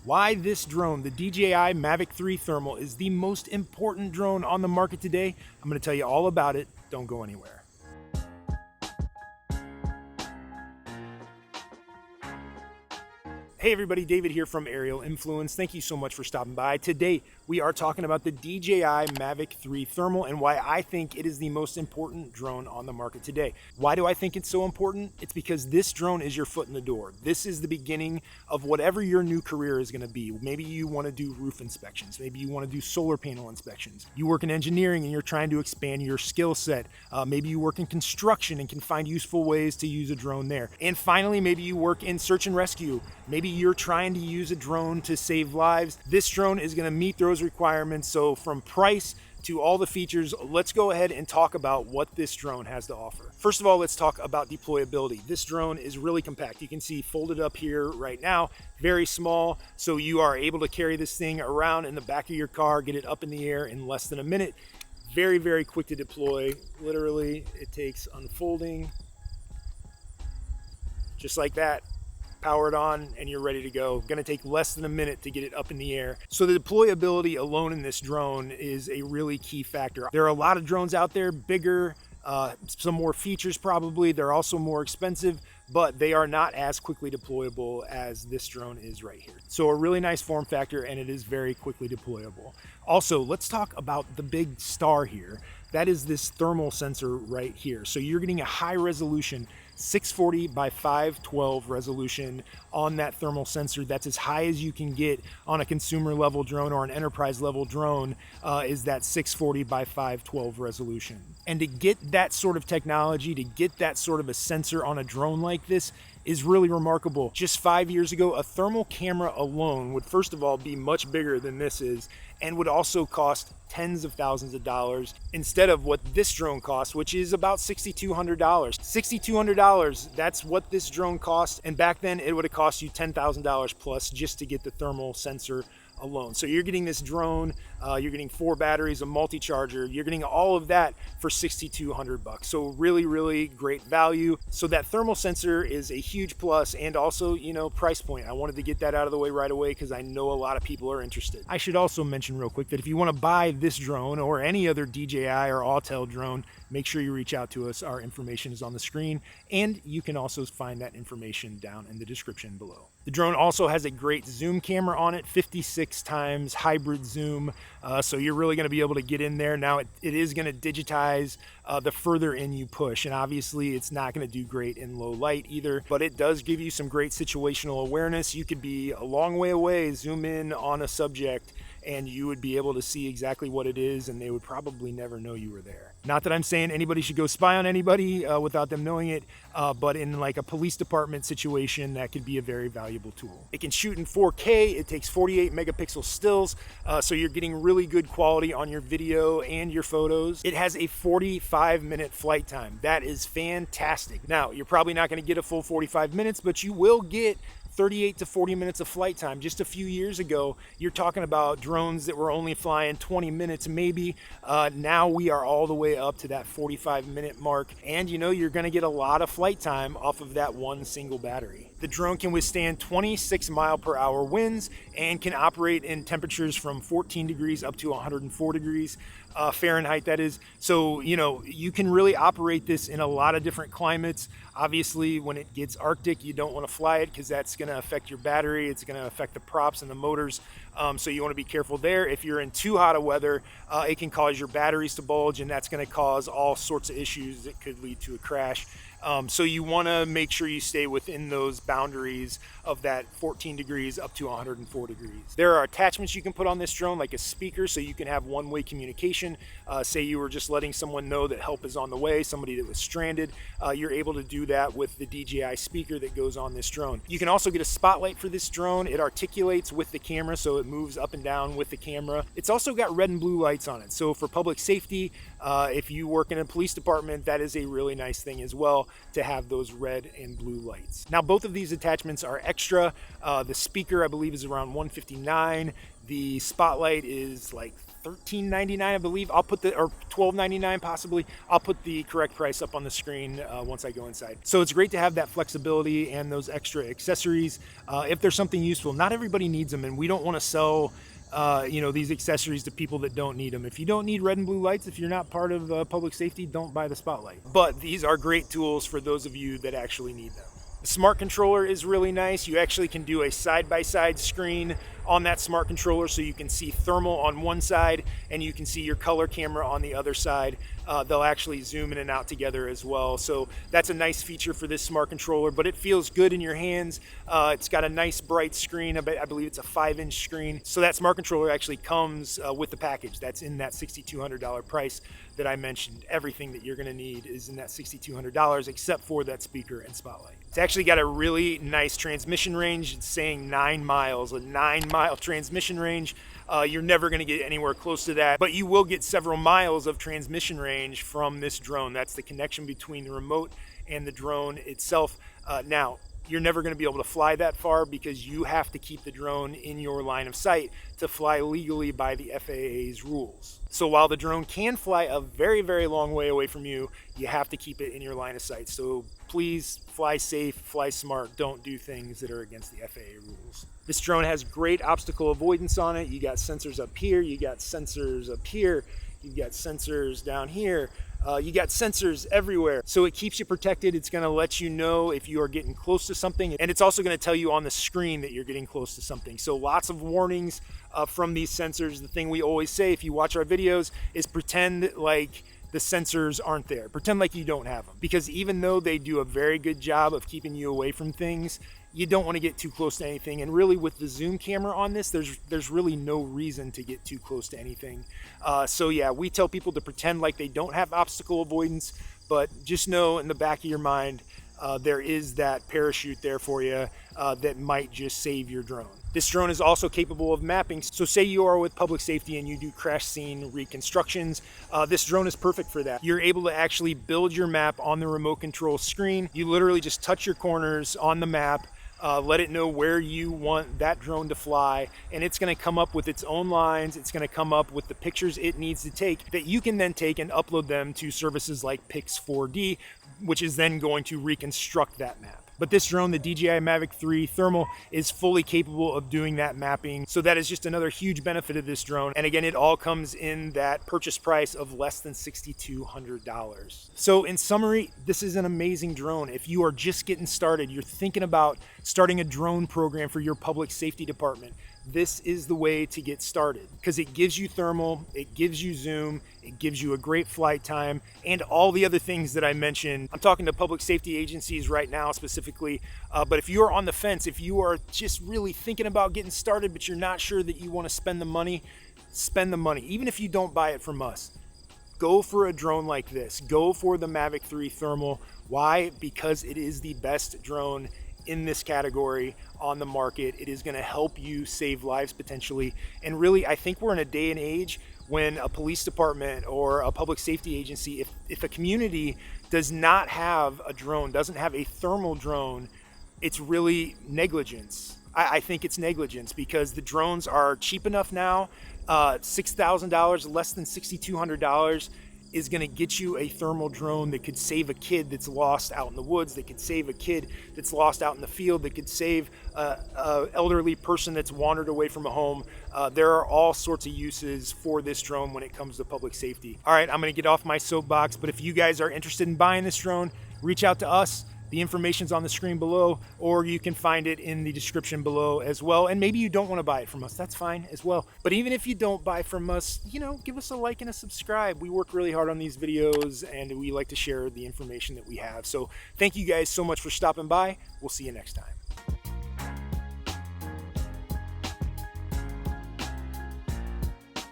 Why this drone, the DJI Mavic 3 Thermal, is the most important drone on the market today. I'm going to tell you all about it. Don't go anywhere. Hey everybody, David here from Aerial Influence. Thank you so much for stopping by. Today we are talking about the DJI Mavic 3 Thermal and why I think it is the most important drone on the market today. Why do I think it's so important? It's because this drone is your foot in the door. This is the beginning of whatever your new career is going to be. Maybe you want to do roof inspections. Maybe you want to do solar panel inspections. You work in engineering and you're trying to expand your skill set. Maybe you work in construction and can find useful ways to use a drone there. And finally, maybe you work in search and rescue. Maybe you're trying to use a drone to save lives. This drone is going to meet those requirements. So from price to all the features, let's go ahead and talk about what this drone has to offer. First of all, let's talk about deployability. This drone is really compact. You can see folded up here right now, very small. So you are able to carry this thing around in the back of your car, get it up in the air in less than a minute. Very, very quick to deploy. Literally, it takes unfolding just like that. Power it on and you're ready to go. Going to take less than a minute to get it up in the air. So the deployability alone in this drone is a really key factor. There are a lot of drones out there, bigger, some more features probably. They're also more expensive, but they are not as quickly deployable as this drone is right here. So a really nice form factor, and it is very quickly deployable. Also, let's talk about the big star here. That is this thermal sensor right here. So you're getting a high resolution 640 by 512 resolution on that thermal sensor. That's as high as you can get on a consumer level drone or an enterprise level drone, is that 640 by 512 resolution. And to get that sort of technology, to get that sort of a sensor on a drone like this is really remarkable. Just 5 years ago, a thermal camera alone would first of all be much bigger than this is and would also cost tens of thousands of dollars instead of what this drone costs, which is about $6,200. $6,200, that's what this drone costs. And back then it would have cost you $10,000 plus just to get the thermal sensor alone. So you're getting this drone, you're getting 4 batteries, a multi-charger, you're getting all of that for $6,200. So really, really great value. So that thermal sensor is a huge plus, and also, price point. I wanted to get that out of the way right away because I know a lot of people are interested. I should also mention real quick that if you want to buy this drone or any other DJI or Autel drone, make sure you reach out to us. Our information is on the screen, and you can also find that information down in the description below. The drone also has a great zoom camera on it, 56 times hybrid zoom. So you're really going to be able to get in there. Now it is going to digitize the further in you push, and obviously it's not going to do great in low light either, but it does give you some great situational awareness. You could be a long way away, zoom in on a subject, and you would be able to see exactly what it is, and they would probably never know you were there. Not that I'm saying anybody should go spy on anybody without them knowing it, but in like a police department situation, that could be a very valuable tool. It can shoot in 4K, it takes 48 megapixel stills, so you're getting really good quality on your video and your photos. It has a 45-minute flight time. That is fantastic. Now, you're probably not gonna get a full 45 minutes, but you will get 38 to 40 minutes of flight time. Just a few years ago, you're talking about drones that were only flying 20 minutes maybe. Now we are all the way up to that 45-minute mark, and you're going to get a lot of flight time off of that one single battery. The drone can withstand 26 mile per hour winds and can operate in temperatures from 14 degrees up to 104 degrees Fahrenheit, that is. So, you can really operate this in a lot of different climates. Obviously, when it gets Arctic, you don't want to fly it because that's going to affect your battery. It's going to affect the props and the motors. So you want to be careful there. If you're in too hot of weather, it can cause your batteries to bulge, and that's going to cause all sorts of issues that could lead to a crash. So you want to make sure you stay within those boundaries of that 14 degrees up to 104 degrees. There are attachments you can put on this drone, like a speaker, so you can have one-way communication. Say you were just letting someone know that help is on the way, somebody that was stranded. You're able to do that with the DJI speaker that goes on this drone. You can also get a spotlight for this drone. It articulates with the camera, so it moves up and down with the camera. It's also got red and blue lights on it. So for public safety, if you work in a police department, that is a really nice thing as well. to have those red and blue lights. Now, both of these attachments are extra. The speaker, I believe, is around $159. The spotlight is like $13.99, I believe. I'll put or $12.99 possibly. I'll put the correct price up on the screen once I go inside. So it's great to have that flexibility and those extra accessories if there's something useful. Not everybody needs them, and we don't want to sell these accessories to people that don't need them. If you don't need red and blue lights, if you're not part of public safety, don't buy the spotlight. But these are great tools for those of you that actually need them. The smart controller is really nice. You actually can do a side-by-side screen on that smart controller, so you can see thermal on one side and you can see your color camera on the other side. They'll actually zoom in and out together as well. So that's a nice feature for this smart controller, but it feels good in your hands. It's got a nice bright screen. I believe it's a 5-inch screen. So that smart controller actually comes with the package. That's in that $6,200 price that I mentioned. Everything that you're gonna need is in that $6,200 except for that speaker and spotlight. It's actually got a really nice transmission range. It's saying 9 miles, a 9-mile transmission range. You're never going to get anywhere close to that, but you will get several miles of transmission range from this drone. That's the connection between the remote and the drone itself. Now, you're never going to be able to fly that far because you have to keep the drone in your line of sight to fly legally by the FAA's rules. So while the drone can fly a very, very long way away from you, you have to keep it in your line of sight. So please fly safe, fly smart, don't do things that are against the FAA rules. This drone has great obstacle avoidance on it. You got sensors up here, you got sensors up here, you got sensors down here. You got sensors everywhere. So it keeps you protected. It's gonna let you know if you are getting close to something, and it's also gonna tell you on the screen that you're getting close to something. So lots of warnings from these sensors. The thing we always say if you watch our videos is pretend like the sensors aren't there. Pretend like you don't have them. Because even though they do a very good job of keeping you away from things, you don't want to get too close to anything. And really with the zoom camera on this, there's really no reason to get too close to anything. So yeah, we tell people to pretend like they don't have obstacle avoidance, but just know in the back of your mind, there is that parachute there for you that might just save your drone. This drone is also capable of mapping. So say you are with public safety and you do crash scene reconstructions, this drone is perfect for that. You're able to actually build your map on the remote control screen. You literally just touch your corners on the map, let it know where you want that drone to fly, and it's going to come up with its own lines. It's going to come up with the pictures it needs to take that you can then take and upload them to services like Pix4D, which is then going to reconstruct that map. But this drone, the DJI Mavic 3 Thermal, is fully capable of doing that mapping. So that is just another huge benefit of this drone. And again, it all comes in that purchase price of less than $6,200. So in summary, this is an amazing drone. If you are just getting started, you're thinking about starting a drone program for your public safety department, this is the way to get started, because it gives you thermal, it gives you zoom, it gives you a great flight time, and all the other things that I mentioned. I'm talking to public safety agencies right now specifically, but if you're on the fence, if you are just really thinking about getting started, but you're not sure that you want to spend the money, spend the money. Even if you don't buy it from us, go for a drone like this. Go for the Mavic 3 Thermal. Why? Because it is the best drone in this category on the market. It is going to help you save lives potentially. And really, I think we're in a day and age when a police department or a public safety agency, if a community does not have a drone, doesn't have a thermal drone, it's really negligence. I think it's negligence because the drones are cheap enough now. $6,000, less than $6,200 is going to get you a thermal drone that could save a kid that's lost out in the woods, that could save a kid that's lost out in the field, that could save an elderly person that's wandered away from a home. There are all sorts of uses for this drone when it comes to public safety. All right, I'm going to get off my soapbox, but if you guys are interested in buying this drone, reach out to us. The information's on the screen below, or you can find it in the description below as well. And maybe you don't want to buy it from us. That's fine as well. But even if you don't buy from us, give us a like and a subscribe. We work really hard on these videos and we like to share the information that we have. So thank you guys so much for stopping by. We'll see you next time.